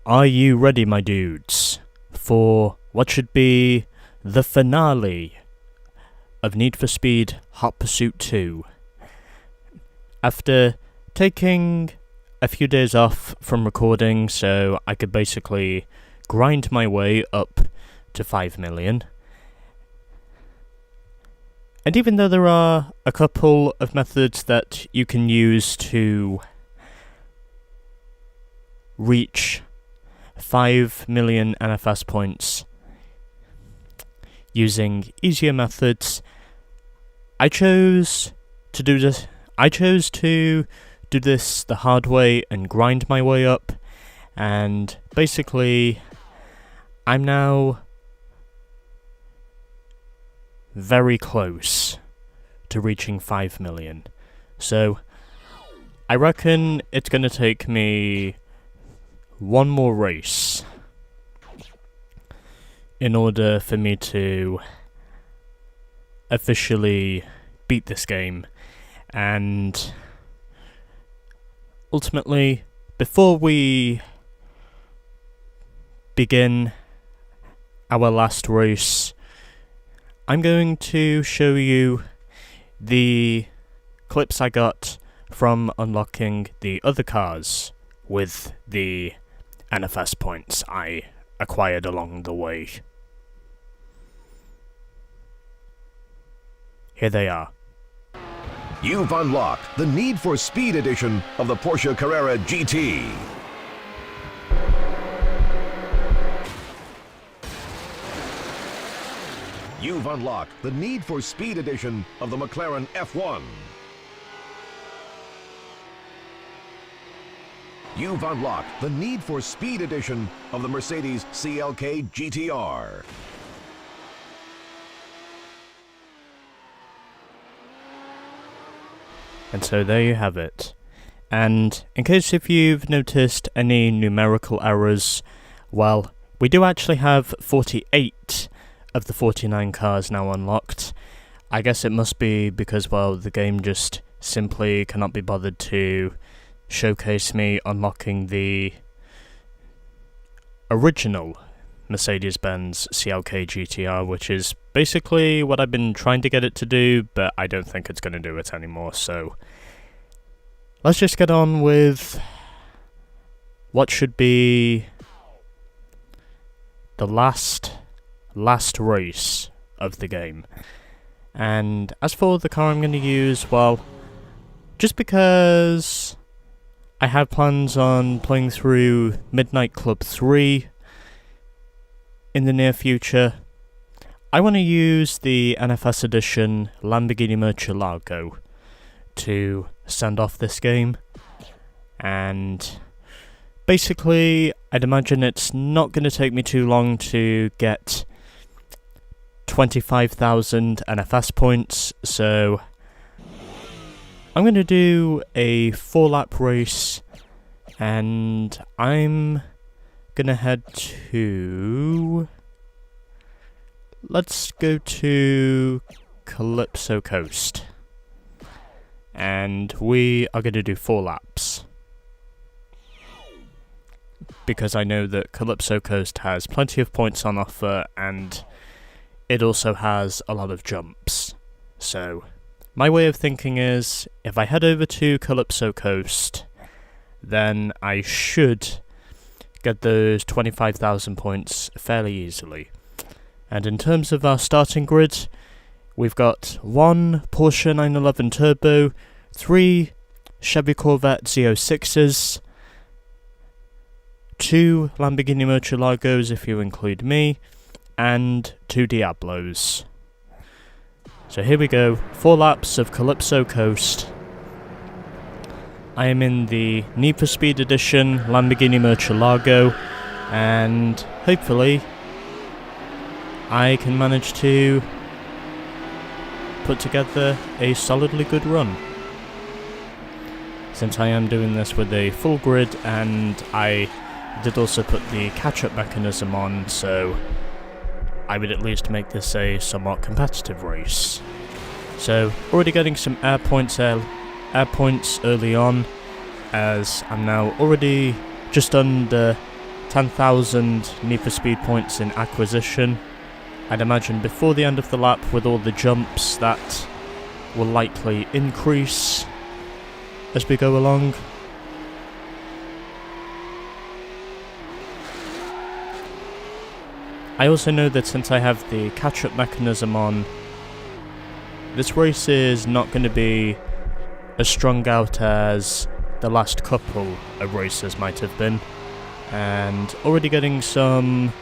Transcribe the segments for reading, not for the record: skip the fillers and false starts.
Are you ready, my dudes, for what should be the finale of Need for Speed Hot Pursuit 2? After taking a few days off from recording so I could basically grind my way up to 5 million, and even though there are a couple of methods that you can use to reach 5 million NFS points using easier methods, I chose to do this the hard way and grind my way up, and basically I'm now very close to reaching 5 million. So I reckon it's gonna take me one more race in order for me to officially beat this game. And ultimately, before we begin our last race, I'm going to show you the clips I got from unlocking the other cars with the NFS points I acquired along the way. Here they are. You've unlocked the Need for Speed edition of the Porsche Carrera GT. You've unlocked the Need for Speed edition of the McLaren F1. You've unlocked the Need for Speed edition of the Mercedes CLK GTR. And so there you have it. And in case if you've noticed any numerical errors, well, we do actually have 48 of the 49 cars now unlocked. I guess it must be because, well, the game just simply cannot be bothered to showcase me unlocking the original Mercedes-Benz CLK GTR, which is basically what I've been trying to get it to do, but I don't think it's going to do it anymore. So let's just get on with what should be the last race of the game. And as for the car I'm going to use, well, just because I have plans on playing through Midnight Club 3 in the near future, I want to use the NFS edition Lamborghini Murcielago to send off this game. And basically, I'd imagine it's not going to take me too long to get 25,000 NFS points, so I'm going to do a 4-lap race, and I'm going to head to... let's go to Calypso Coast, and we are going to do 4 laps, because I know that Calypso Coast has plenty of points on offer, and it also has a lot of jumps. So my way of thinking is, if I head over to Calypso Coast, then I should get those 25,000 points fairly easily. And in terms of our starting grid, we've got 1 Porsche 911 Turbo, 3 Chevy Corvette Z06s, 2 Lamborghini Murcielagos if you include me, and 2 Diablos. So here we go, 4 laps of Calypso Coast. I am in the Need for Speed edition Lamborghini Murcielago, and hopefully I can manage to put together a solidly good run, since I am doing this with a full grid, and I did also put the catch-up mechanism on, so I would at least make this a somewhat competitive race. So already getting some air points early on, as I'm now already just under 10,000 Need for Speed points in acquisition. I'd imagine before the end of the lap, with all the jumps, that will likely increase as we go along. I also know that since I have the catch-up mechanism on, this race is not going to be as strung out as the last couple of races might have been, and already getting some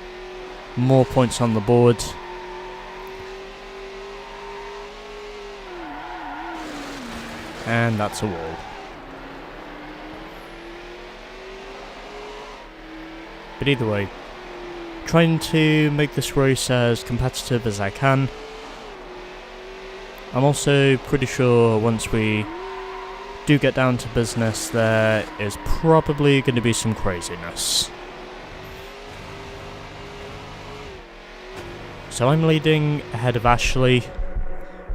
more points on the board. And that's a wall. But either way, trying to make this race as competitive as I can. I'm also pretty sure once we do get down to business, there is probably going to be some craziness. So I'm leading ahead of Ashley,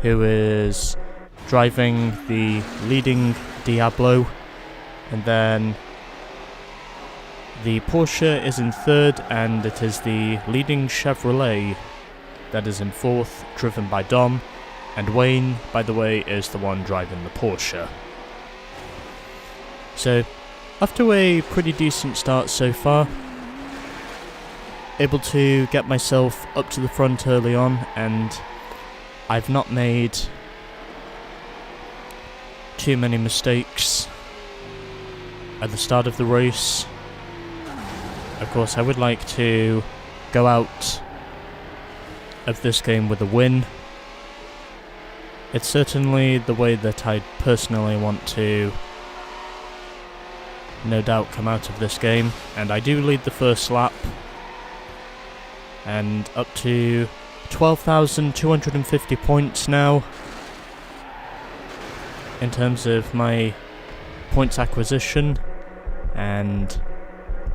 who is driving the leading Diablo, and then the Porsche is in third, and it is the leading Chevrolet that is in fourth, driven by Dom, and Wayne, by the way, is the one driving the Porsche. So, after a pretty decent start so far, able to get myself up to the front early on, and I've not made too many mistakes at the start of the race. Of course, I would like to go out of this game with a win. It's certainly the way that I personally want to, no doubt, come out of this game. And I do lead the first lap, and up to 12,250 points now in terms of my points acquisition, and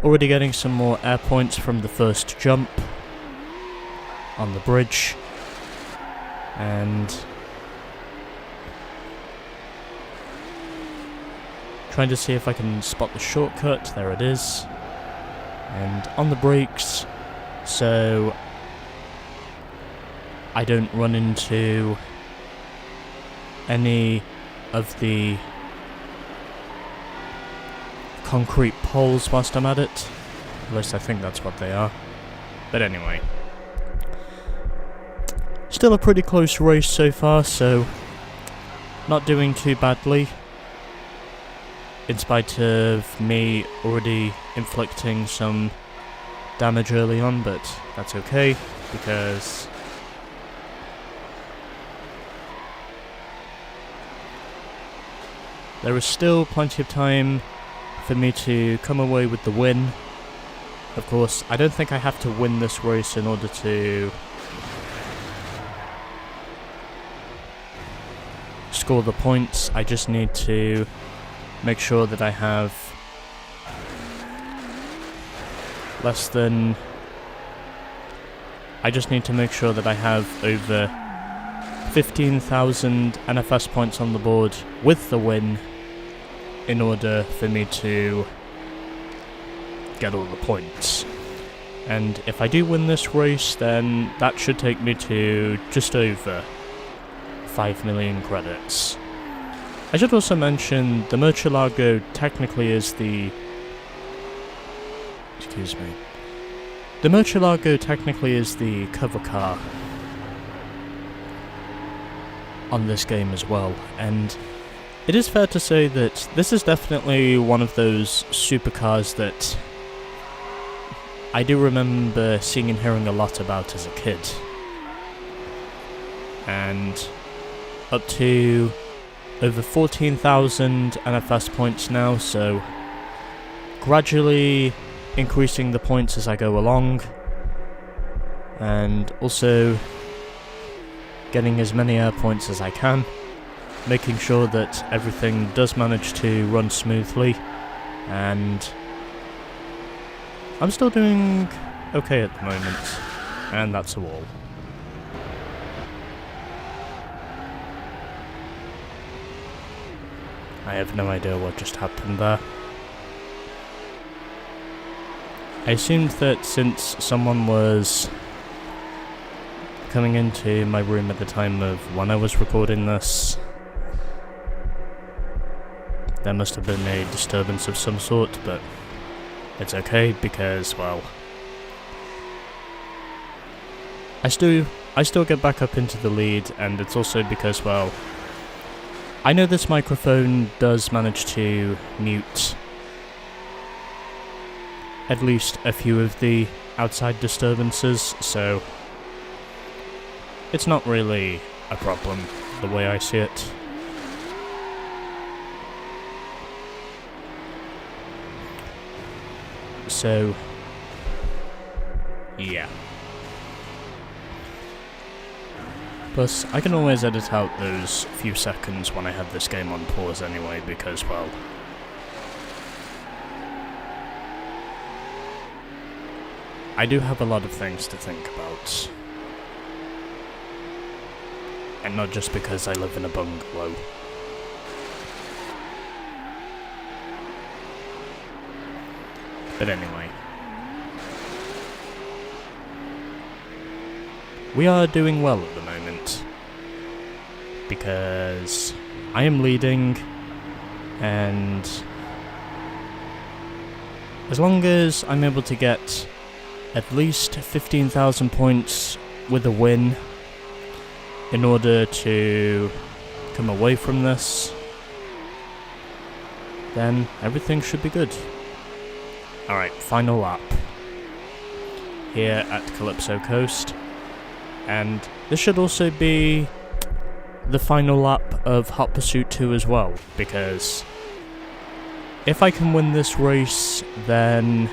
already getting some more air points from the first jump on the bridge, and trying to see if I can spot the shortcut. There it is. And on the brakes, so I don't run into any of the concrete poles whilst I'm at it. At least I think that's what they are. But anyway, still a pretty close race so far, so not doing too badly, in spite of me already inflicting some damage early on, but that's okay, because there is still plenty of time for me to come away with the win. Of course, I don't think I have to win this race in order to score the points. I just need to make sure that I have less than... I just need to make sure that I have over 15,000 NFS points on the board with the win in order for me to get all the points. And if I do win this race, then that should take me to just over 5 million credits. I should also mention the Murcielago technically is the... Excuse me. The Murcielago technically is the cover car on this game as well, and it is fair to say that this is definitely one of those supercars that I do remember seeing and hearing a lot about as a kid. And up to over 14,000 NFS points now, so gradually increasing the points as I go along, and also getting as many air points as I can, making sure that everything does manage to run smoothly, and I'm still doing okay at the moment, and that's a wall. I have no idea what just happened there. I assumed that since someone was coming into my room at the time of when I was recording this, there must have been a disturbance of some sort, but it's okay because, well, I still get back up into the lead, and it's also because, well, I know this microphone does manage to mute at least a few of the outside disturbances, so it's not really a problem the way I see it. So, yeah. Plus, I can always edit out those few seconds when I have this game on pause anyway, because, well, I do have a lot of things to think about. And not just because I live in a bungalow. But anyway. We are doing well at the moment. Because I am leading, and as long as I'm able to get at least 15,000 points with a win in order to come away from this, then everything should be good. Alright, final lap here at Calypso Coast, and this should also be the final lap of Hot Pursuit 2 as well, because if I can win this race, then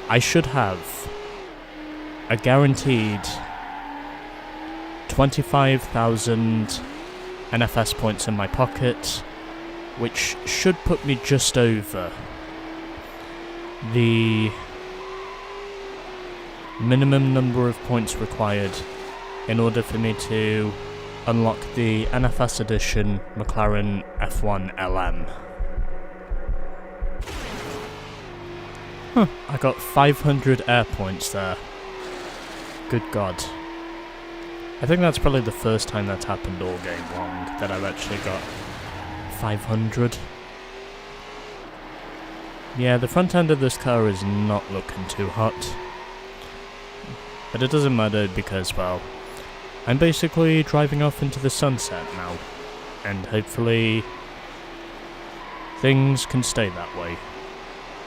I should have a guaranteed 25,000 NFS points in my pocket, which should put me just over the minimum number of points required in order for me to unlock the NFS edition McLaren F1 LM. I got 500 air points there. Good God. I think that's probably the first time that's happened all game long, that I've actually got 500. Yeah, the front end of this car is not looking too hot. But it doesn't matter because, well, I'm basically driving off into the sunset now. And hopefully things can stay that way.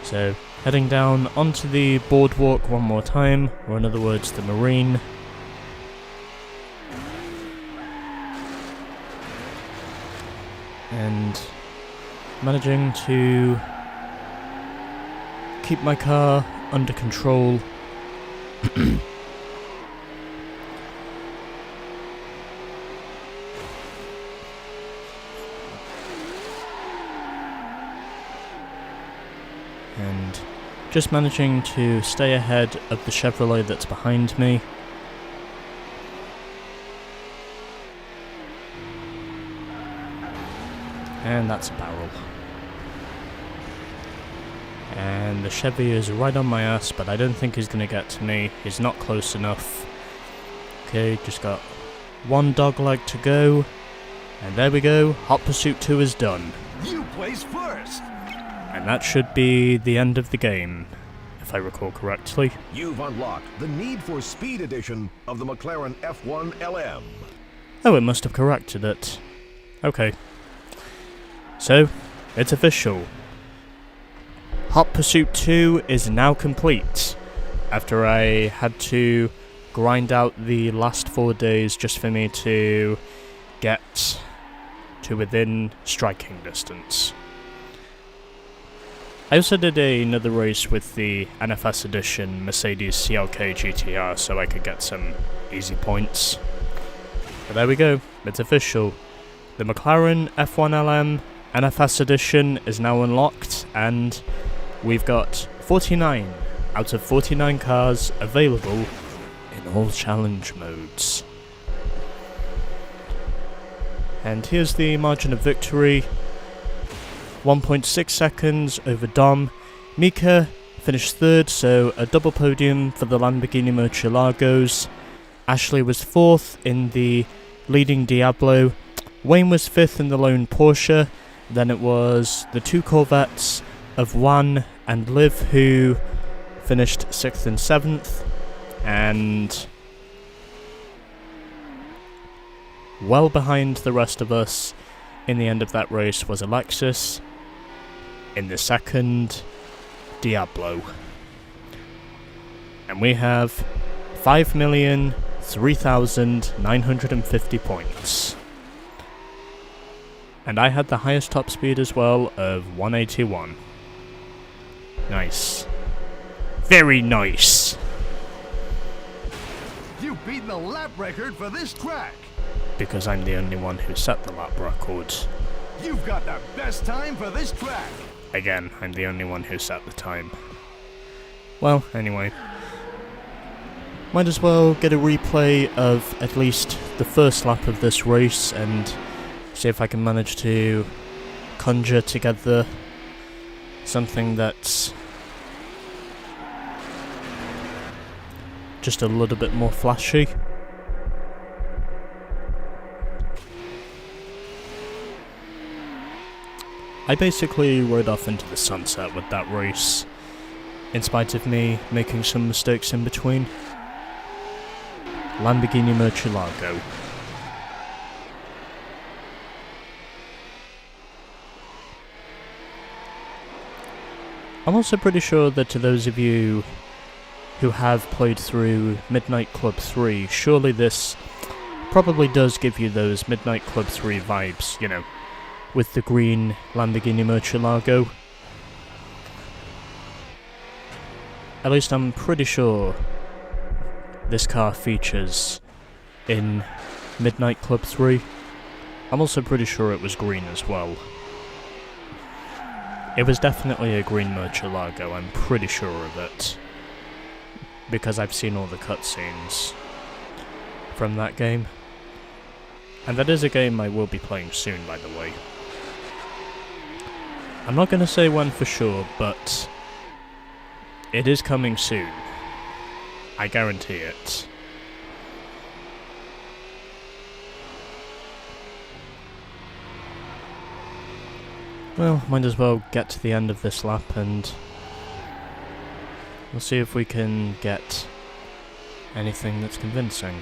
So, heading down onto the boardwalk one more time, or in other words, the marine. And managing to keep my car under control. And just managing to stay ahead of the Chevrolet that's behind me. And that's a barrel. And the Chevy is right on my ass, but I don't think he's going to get to me. He's not close enough. Okay, just got one dogleg to go. And there we go, Hot Pursuit 2 is done. You place first. And that should be the end of the game, if I recall correctly. You've unlocked the Need for Speed edition of the McLaren F1 LM. Oh, it must have corrected it. Okay. So, it's official. Hot Pursuit 2 is now complete, after I had to grind out the last 4 days just for me to get to within striking distance. I also did another race with the NFS edition Mercedes CLK GTR so I could get some easy points. But there we go, it's official. The McLaren F1 LM NFS edition is now unlocked, and we've got 49 out of 49 cars available in all challenge modes. And here's the margin of victory. 1.6 seconds over Dom. Mika, finished third, so a double podium for the Lamborghini Murcielagos. Ashley was fourth in the leading Diablo. Wayne was fifth in the lone Porsche. Then it was the two Corvettes of Juan and Liv who finished sixth and seventh. And well behind the rest of us in the end of that race was Alexis. In the second, Diablo. And we have 5,003,950 points. And I had the highest top speed as well of 181. Nice. Very nice. You've beaten the lap record for this track. Because I'm the only one who set the lap record. You've got the best time for this track. Again, I'm the only one who set the time. Well, anyway. Might as well get a replay of at least the first lap of this race and see if I can manage to conjure together something that's just a little bit more flashy. I basically rode off into the sunset with that race, in spite of me making some mistakes in between. Lamborghini Murcielago. I'm also pretty sure that to those of you who have played through Midnight Club 3, surely this probably does give you those Midnight Club 3 vibes, you know, with the green Lamborghini Murcielago. At least I'm pretty sure this car features in Midnight Club 3. I'm also pretty sure it was green as well. It was definitely a green Murcielago, I'm pretty sure of it. Because I've seen all the cutscenes from that game. And that is a game I will be playing soon, by the way. I'm not going to say when for sure, but it is coming soon. I guarantee it. Well, might as well get to the end of this lap and we'll see if we can get anything that's convincing.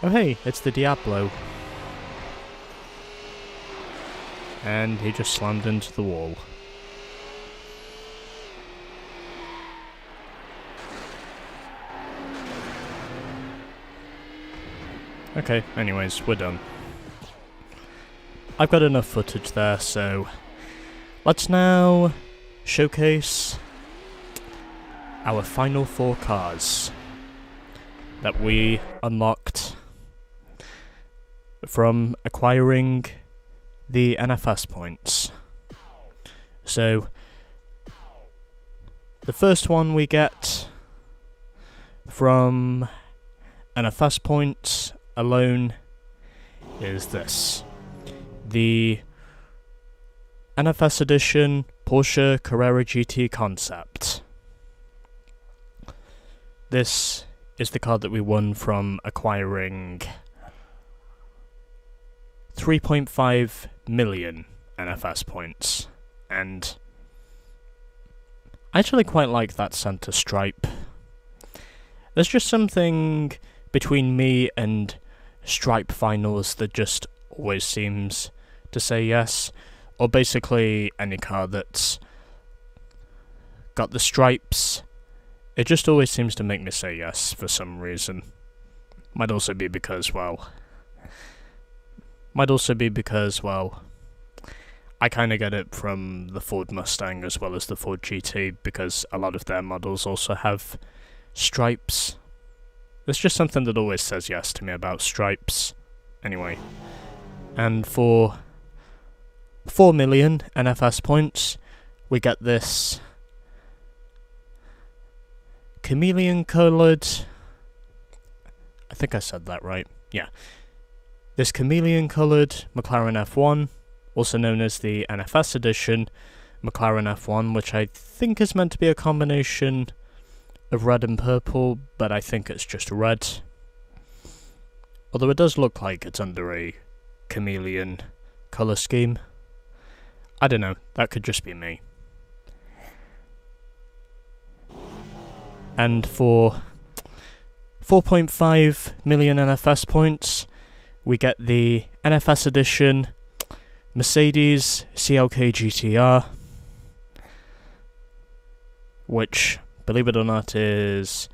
Oh hey, it's the Diablo. And he just slammed into the wall. Okay, anyways, we're done. I've got enough footage there, so let's now showcase our final 4 cars that we unlocked from acquiring the NFS points. So, the first one we get from NFS points alone is this. The NFS edition Porsche Carrera GT Concept. This is the card that we won from acquiring 3.5 million NFS points, and I actually quite like that center stripe. There's just something between me and stripe finals that just always seems to say yes, or basically any car that's got the stripes. It just always seems to make me say yes for some reason. Might also be because, well, I kind of get it from the Ford Mustang as well as the Ford GT, because a lot of their models also have stripes. There's just something that always says yes to me about stripes. Anyway, and for 4 million NFS points, we get this chameleon-coloured... I think I said that right. Yeah. This chameleon-coloured McLaren F1, also known as the NFS edition, McLaren F1, which I think is meant to be a combination of red and purple, but I think it's just red. Although it does look like it's under a chameleon colour scheme. I don't know, that could just be me. And for 4.5 million NFS points, we get the NFS edition Mercedes CLK GTR, which, believe it or not, is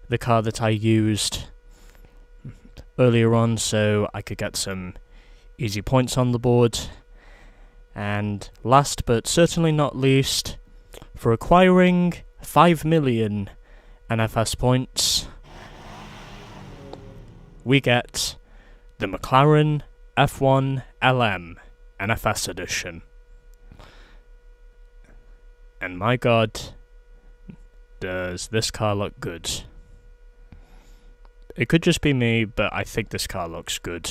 the car that I used earlier on, so I could get some easy points on the board. And last but certainly not least, for acquiring 5 million NFS points, we get the McLaren F1 LM NFS edition. And my god, does this car look good. It could just be me, but I think this car looks good.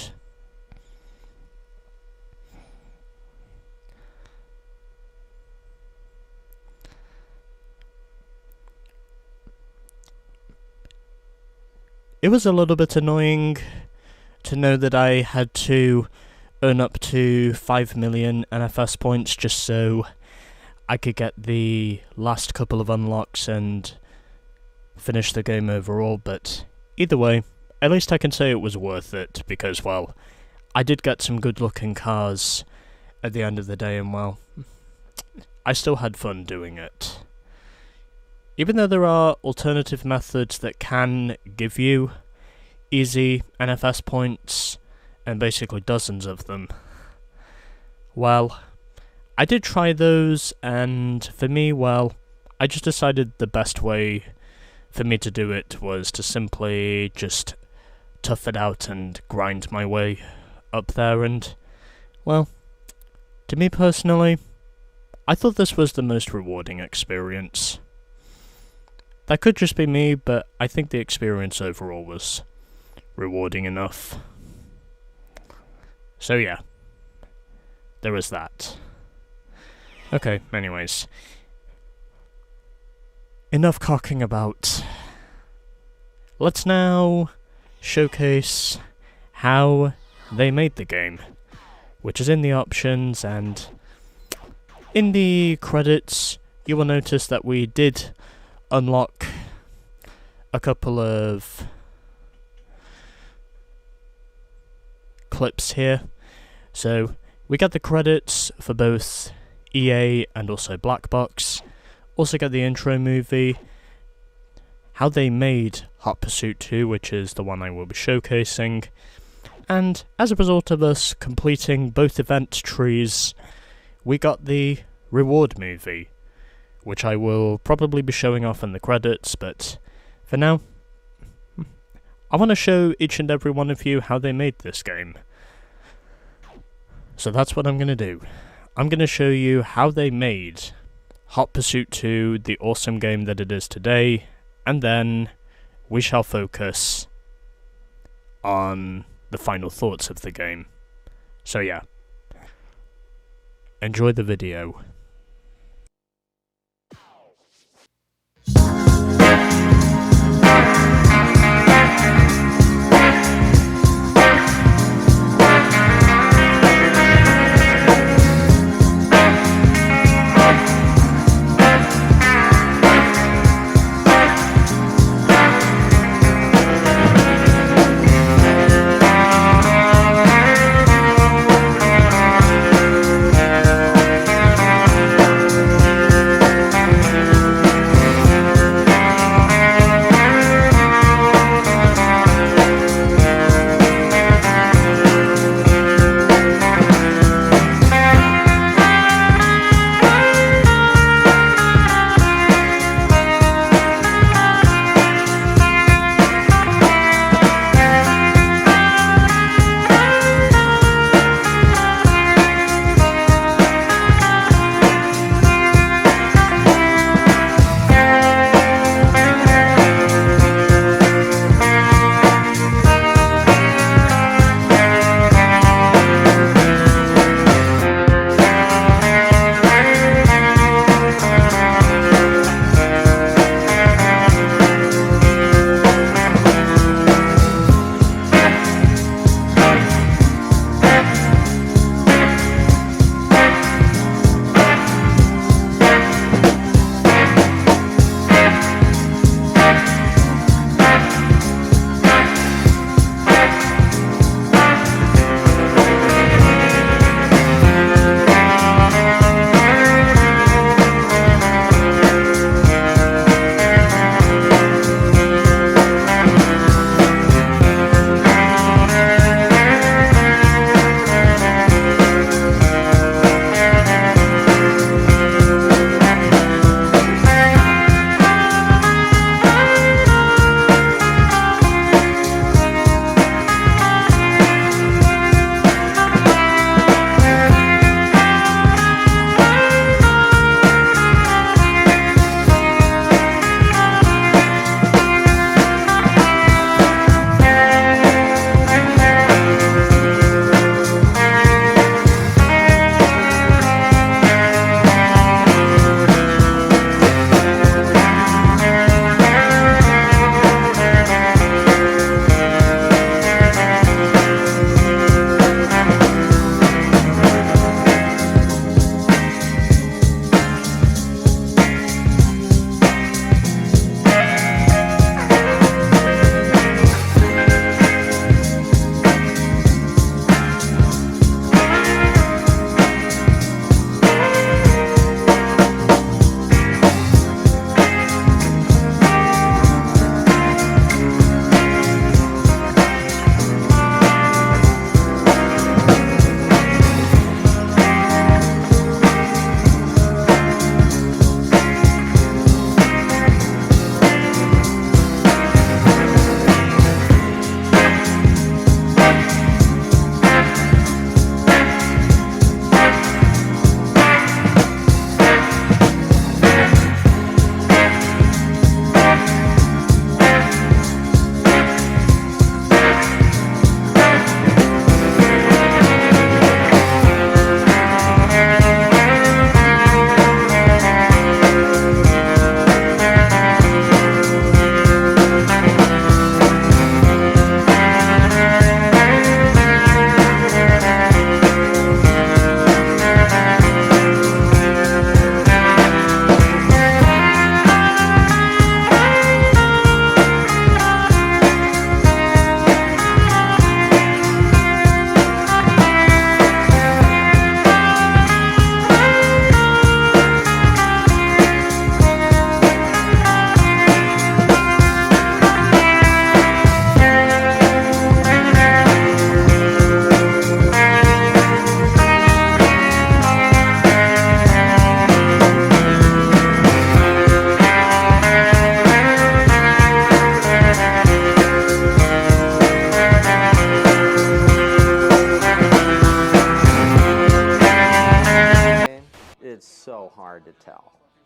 It was a little bit annoying to know that I had to earn up to 5 million NFS points just so I could get the last couple of unlocks and finish the game overall, but either way, at least I can say it was worth it, because, well, I did get some good looking cars at the end of the day, and, well, I still had fun doing it. Even though there are alternative methods that can give you easy NFS points, and basically dozens of them, well, I did try those, and for me, well, I just decided the best way for me to do it was to simply just tough it out and grind my way up there, and, well, to me personally, I thought this was the most rewarding experience. That could just be me, but I think the experience overall was rewarding enough. So yeah, there was that. Okay, anyways. Enough cocking about. Let's now showcase how they made the game, which is in the options, and in the credits you will notice that we did unlock a couple of clips here. So we get the credits for both EA and also Black Box. Also get the intro movie, how they made Hot Pursuit 2, which is the one I will be showcasing, and as a result of us completing both event trees, we got the reward movie, which I will probably be showing off in the credits, but for now, I want to show each and every one of you how they made this game. So that's what I'm going to do. I'm going to show you how they made Hot Pursuit 2 the awesome game that it is today, and then we shall focus on the final thoughts of the game. So yeah, enjoy the video.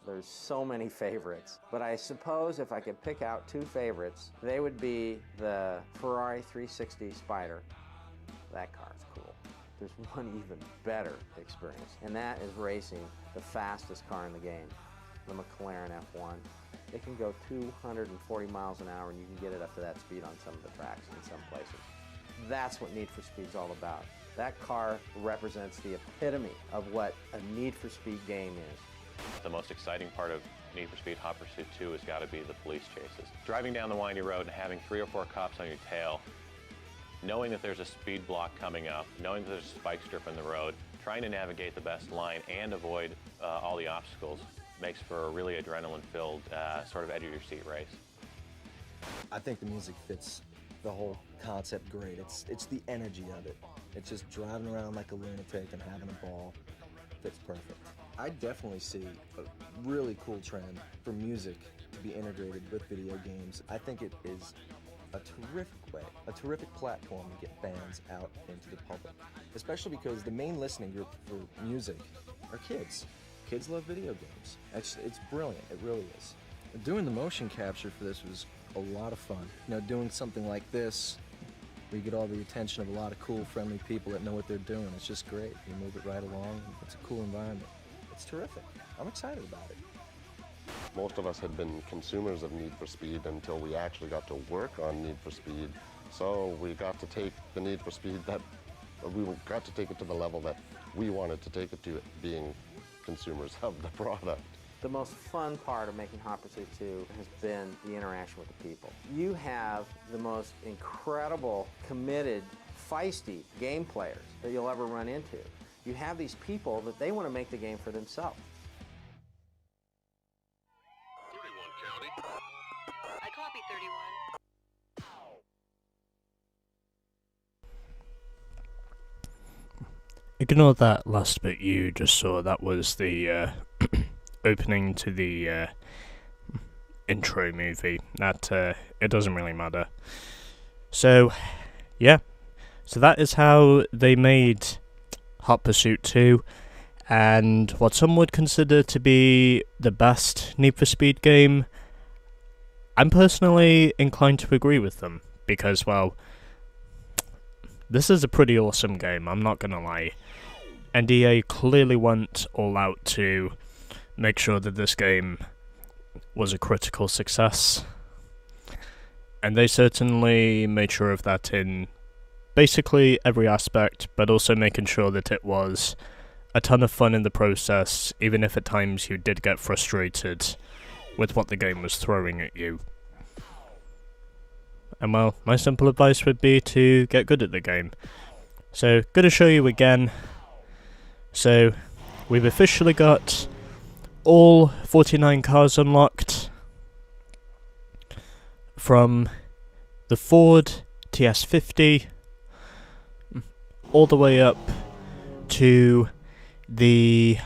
There's so many favorites, but I suppose if I could pick out 2 favorites, they would be the Ferrari 360 Spider. That car is cool. There's one even better experience, and that is racing the fastest car in the game, the McLaren F1. It can go 240 miles an hour, and you can get it up to that speed on some of the tracks in some places. That's what Need for Speed's all about. That car represents the epitome of what a Need for Speed game is. The most exciting part of Need for Speed Hot Pursuit 2 has got to be the police chases. Driving down the windy road and having 3 or 4 cops on your tail, knowing that there's a speed block coming up, knowing that there's a spike strip in the road, trying to navigate the best line and avoid all the obstacles makes for a really adrenaline-filled, sort of edge-of-your-seat race. I think the music fits the whole concept great. It's the energy of it. It's just driving around like a lunatic and having a ball. Fits perfect. I definitely see a really cool trend for music to be integrated with video games. I think it is a terrific way, a terrific platform to get fans out into the public, especially because the main listening group for music are kids. Kids love video games. It's brilliant, it really is. Doing the motion capture for this was a lot of fun. You know, doing something like this, where you get all the attention of a lot of cool, friendly people that know what they're doing. It's just great. You move it right along. It's a cool environment. It's terrific. I'm excited about it. Most of us had been consumers of Need for Speed until we actually got to work on Need for Speed. So we got to take the Need for Speed we got to take it to the level that we wanted to take it to, being consumers of the product. The most fun part of making Hot Pursuit 2 has been the interaction with the people. You have the most incredible, committed, feisty game players that you'll ever run into. You have these people that they want to make the game for themselves. 31 County. I copy 31. Ignore that last bit you just saw. That was the opening to the intro movie. That it doesn't really matter. So, yeah. So that is how they made Hot Pursuit 2, and what some would consider to be the best Need for Speed game. I'm personally inclined to agree with them, because, well, this is a pretty awesome game, I'm not gonna lie. NDA clearly went all out to make sure that this game was a critical success, and they certainly made sure of that in basically every aspect, but also making sure that it was a ton of fun in the process, even if at times you did get frustrated with what the game was throwing at you. And well, my simple advice would be to get good at the game. So, gonna show you again. So, we've officially got all 49 cars unlocked from the Ford TS50 all the way up to the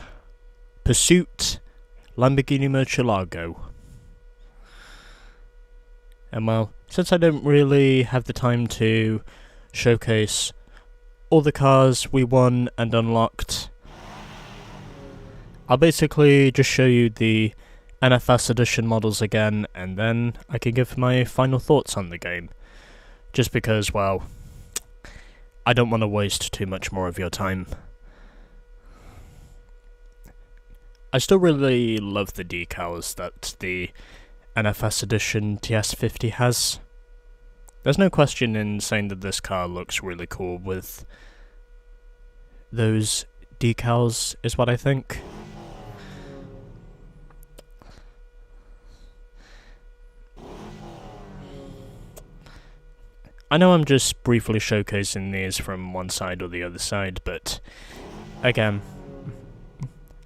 Pursuit Lamborghini Murcielago. And well, since I don't really have the time to showcase all the cars we won and unlocked, I'll basically just show you the NFS edition models again, and then I can give my final thoughts on the game. Just because, well, I don't want to waste too much more of your time. I still really love the decals that the NFS edition TS50 has. There's no question in saying that this car looks really cool with those decals, is what I think. I know I'm just briefly showcasing these from one side or the other side, but again,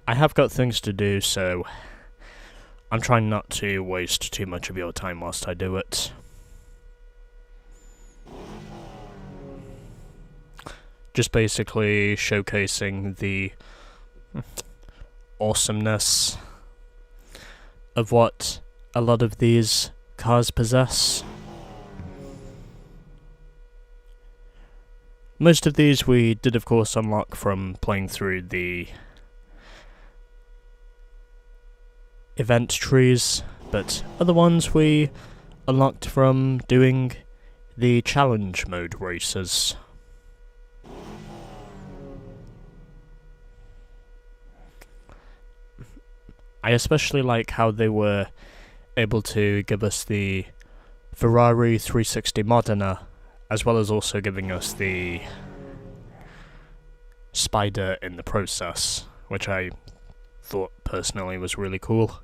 I have got things to do, so I'm trying not to waste too much of your time whilst I do it. Just basically showcasing the awesomeness of what a lot of these cars possess. Most of these we did of course unlock from playing through the event trees, but other ones we unlocked from doing the challenge mode races. I especially like how they were able to give us the Ferrari 360 Modena, as well as also giving us the Spider in the process, which I thought personally was really cool.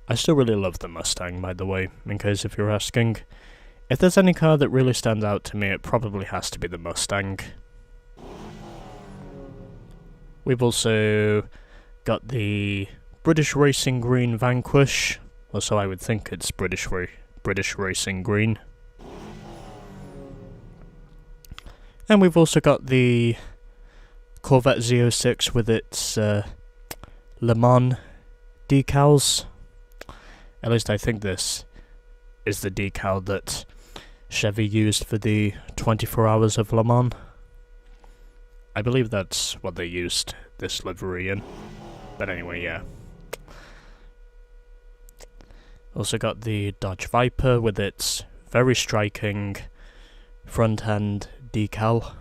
I still really love the Mustang, by the way, in case if you're asking. If there's any car that really stands out to me, it probably has to be the Mustang. We've also got the British Racing Green Vanquish, or so I would think it's British Racing Green. And we've also got the Corvette Z06 with its Le Mans decals. At least I think this is the decal that Chevy used for the 24 Hours of Le Mans. I believe that's what they used this livery in. But anyway, yeah. Also got the Dodge Viper with its very striking front end decal.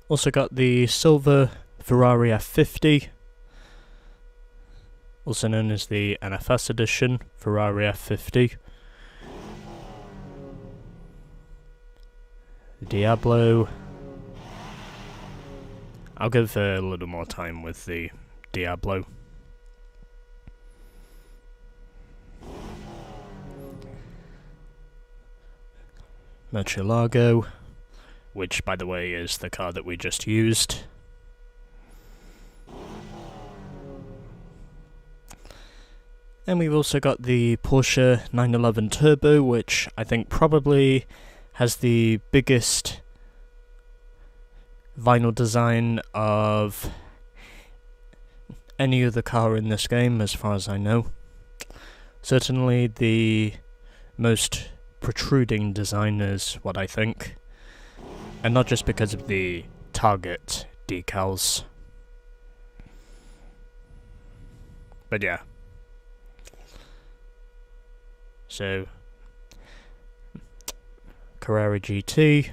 Also got the silver Ferrari F50, also known as the NFS edition, Ferrari F50. Diablo. I'll give a little more time with the Diablo. Murcielago, which by the way is the car that we just used. And we've also got the Porsche 911 Turbo, which I think probably has the biggest vinyl design of any other car in this game, as far as I know. Certainly the most protruding design is what I think. And not just because of the target decals. But yeah. So, Carrera GT,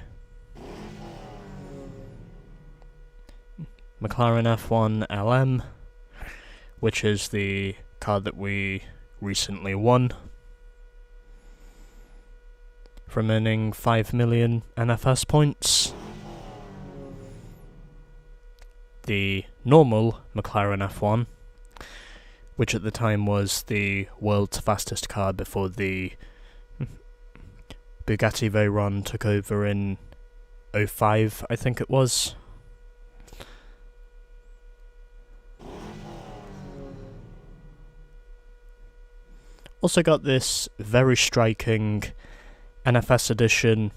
McLaren F1 LM, which is the car that we recently won from earning 5 million NFS points. The normal McLaren F1, which at the time was the world's fastest car before the Bugatti Veyron took over in 05, I think it was. Also got this very striking NFS edition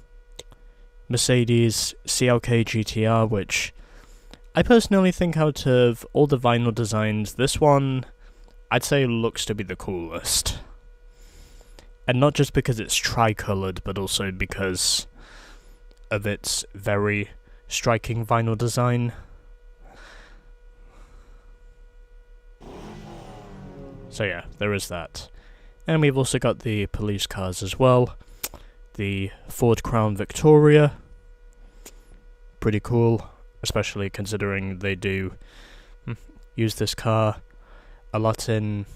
Mercedes CLK GTR, which I personally think out of all the vinyl designs, this one I'd say looks to be the coolest. And not just because it's tri-coloured, but also because of its very striking vinyl design. So yeah, there is that. And we've also got the police cars as well. The Ford Crown Victoria. Pretty cool, especially considering they do use this car a lot in,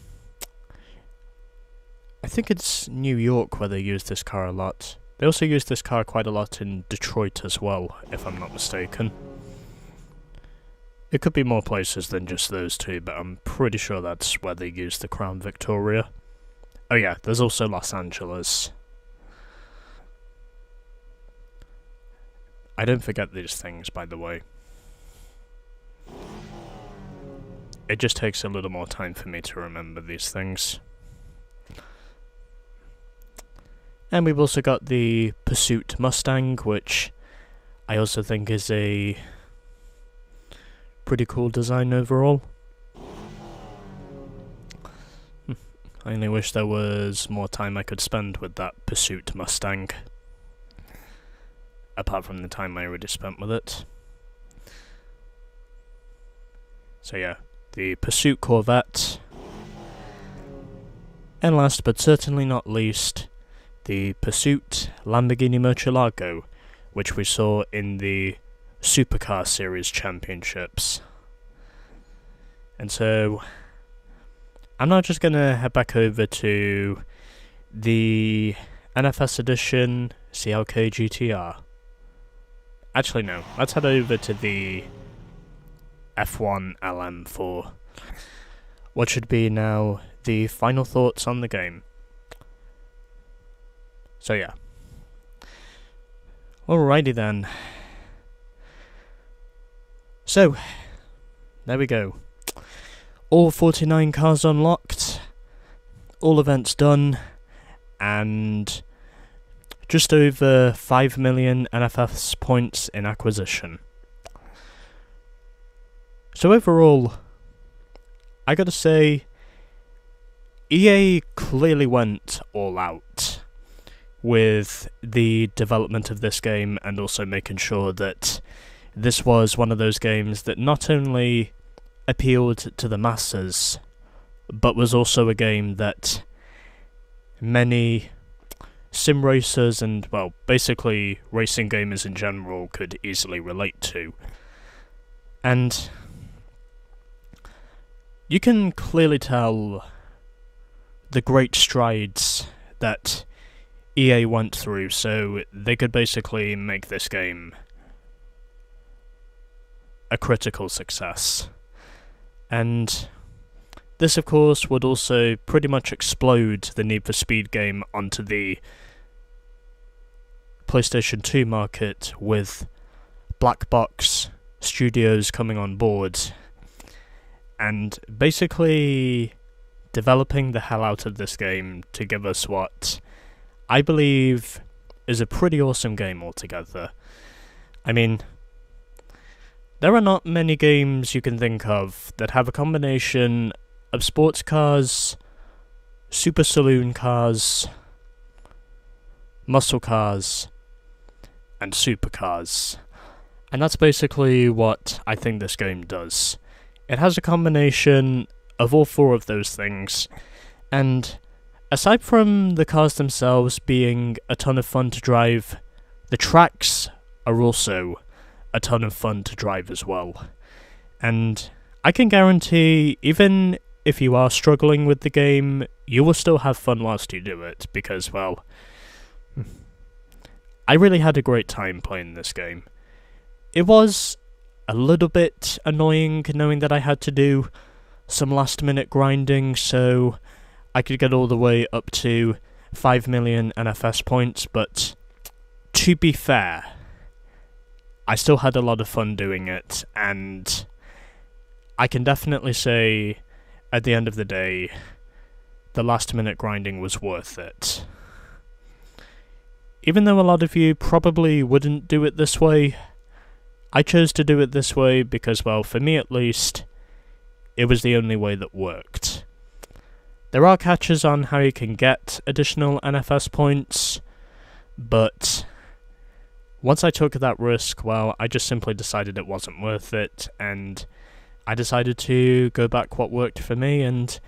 I think it's New York where they use this car a lot. They also use this car quite a lot in Detroit as well, if I'm not mistaken. It could be more places than just those two, but I'm pretty sure that's where they use the Crown Victoria. Oh yeah, there's also Los Angeles. I don't forget these things, by the way. It just takes a little more time for me to remember these things. And we've also got the Pursuit Mustang, which I also think is a pretty cool design overall. I only wish there was more time I could spend with that Pursuit Mustang. Apart from the time I already spent with it. So yeah, the Pursuit Corvette. And last but certainly not least, the Pursuit Lamborghini Murcielago, which we saw in the Supercar Series Championships. And so, I'm now just going to head back over to the NFS Edition CLK GTR. Actually no, let's head over to the F1 LM for what should be now the final thoughts on the game. So yeah. Alrighty then. So, there we go. All 49 cars unlocked, all events done, and just over 5 million NFS points in acquisition. So overall, I gotta say, EA clearly went all out with the development of this game and also making sure that this was one of those games that not only appealed to the masses, but was also a game that many sim racers and, well, basically racing gamers in general could easily relate to. And you can clearly tell the great strides that EA went through so they could basically make this game a critical success. And this, of course, would also pretty much explode the Need for Speed game onto the PlayStation 2 market, with Black Box Studios coming on board and basically developing the hell out of this game to give us what I believe is a pretty awesome game altogether. I mean, there are not many games you can think of that have a combination of sports cars, super saloon cars, muscle cars, and supercars. And that's basically what I think this game does. It has a combination of all four of those things, and aside from the cars themselves being a ton of fun to drive, the tracks are also a ton of fun to drive as well. And I can guarantee, even if you are struggling with the game, you will still have fun whilst you do it, because, well, I really had a great time playing this game. It was a little bit annoying knowing that I had to do some last minute grinding so I could get all the way up to 5 million NFS points, but to be fair, I still had a lot of fun doing it, and I can definitely say, at the end of the day, the last minute grinding was worth it. Even though a lot of you probably wouldn't do it this way, I chose to do it this way because, well, for me at least, it was the only way that worked. There are catches on how you can get additional NFS points, but once I took that risk, well, I just simply decided it wasn't worth it, and I decided to go back what worked for me, and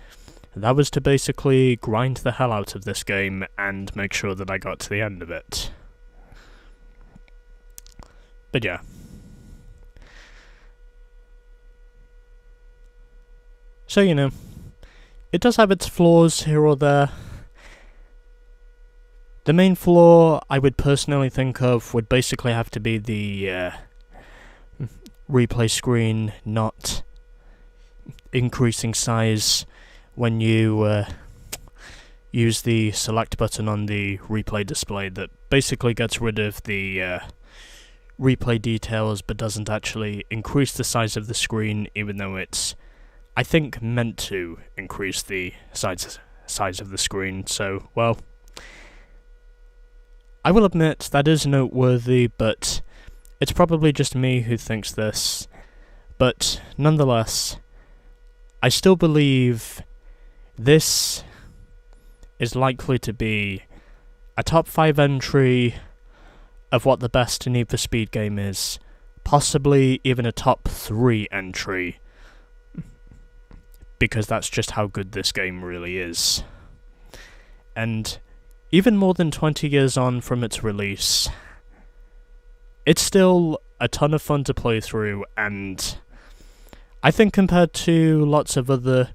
that was to basically grind the hell out of this game and make sure that I got to the end of it. But yeah. So, you know, it does have its flaws here or there. The main flaw I would personally think of would basically have to be the replay screen not increasing size when you use the select button on the replay display. That basically gets rid of the replay details but doesn't actually increase the size of the screen, even though it's, I think, meant to increase the size of the screen. So, well, I will admit that is noteworthy, but it's probably just me who thinks this. But nonetheless, I still believe this is likely to be a top 5 entry of what the best Need for Speed game is. Possibly even a top 3 entry. Because that's just how good this game really is. And even more than 20 years on from its release, it's still a ton of fun to play through, and I think compared to lots of other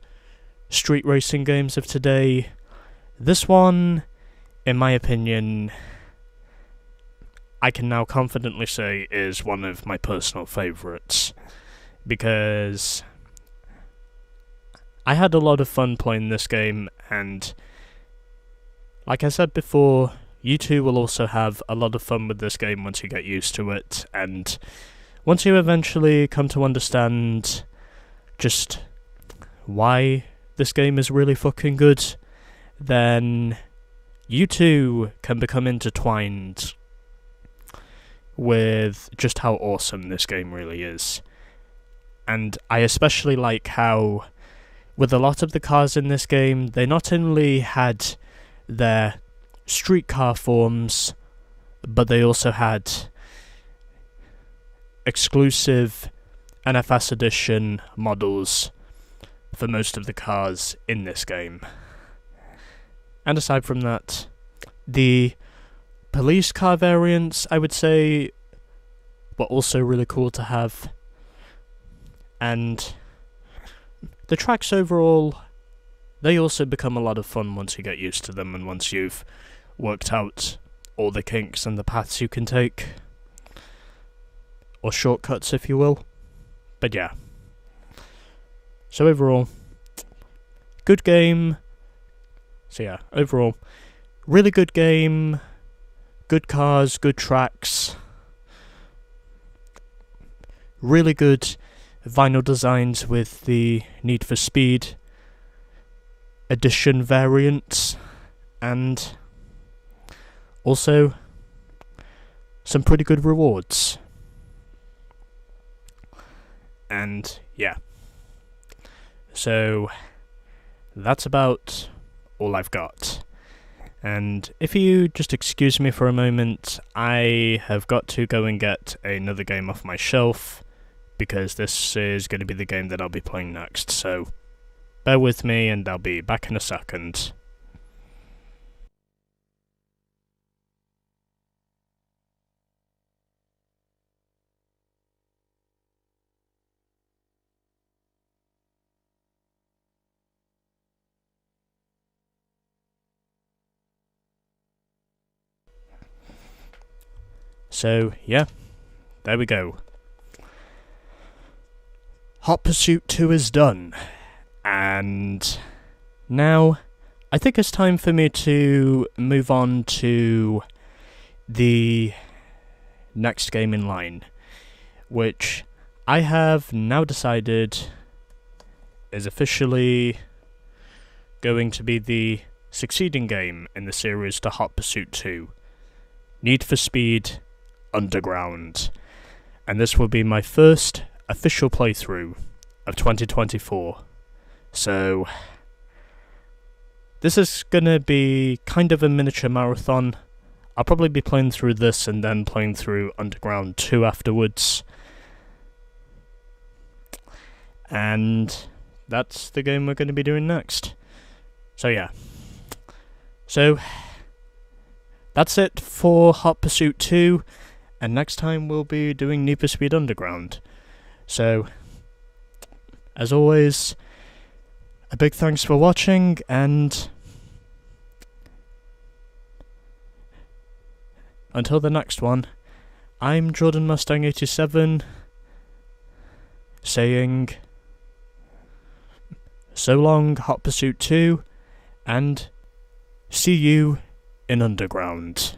street racing games of today, this one, in my opinion, I can now confidently say is one of my personal favourites, because I had a lot of fun playing this game, and like I said before, you too will also have a lot of fun with this game once you get used to it, and once you eventually come to understand just why this game is really fucking good, then you too can become intertwined with just how awesome this game really is. And I especially like how, with a lot of the cars in this game, they not only had their streetcar forms, but they also had exclusive NFS edition models for most of the cars in this game. And aside from that, the police car variants, I would say, were also really cool to have. And the tracks overall, they also become a lot of fun once you get used to them and once you've worked out all the kinks and the paths you can take. Or shortcuts, if you will. But yeah. So overall, good game. So yeah, overall, really good game. Good cars, good tracks. Really good vinyl designs with the Need for Speed edition variants, and also some pretty good rewards. And yeah, so that's about all I've got. And if you just excuse me for a moment, I have got to go and get another game off my shelf, because this is going to be the game that I'll be playing next, so bear with me and I'll be back in a second. So, yeah, there we go. Hot Pursuit 2 is done, and now I think it's time for me to move on to the next game in line, which I have now decided is officially going to be the succeeding game in the series to Hot Pursuit 2, Need for Speed Underground. And this will be my first official playthrough of 2024. So this is gonna be kind of a miniature marathon. I'll probably be playing through this and then playing through Underground 2 afterwards. And that's the game we're going to be doing next. So yeah. So that's it for Hot Pursuit 2, and next time we'll be doing Need for Speed Underground. So, as always, a big thanks for watching, and until the next one, I'm Jordan Mustang 87, saying so long, Hot Pursuit 2, and see you in Underground.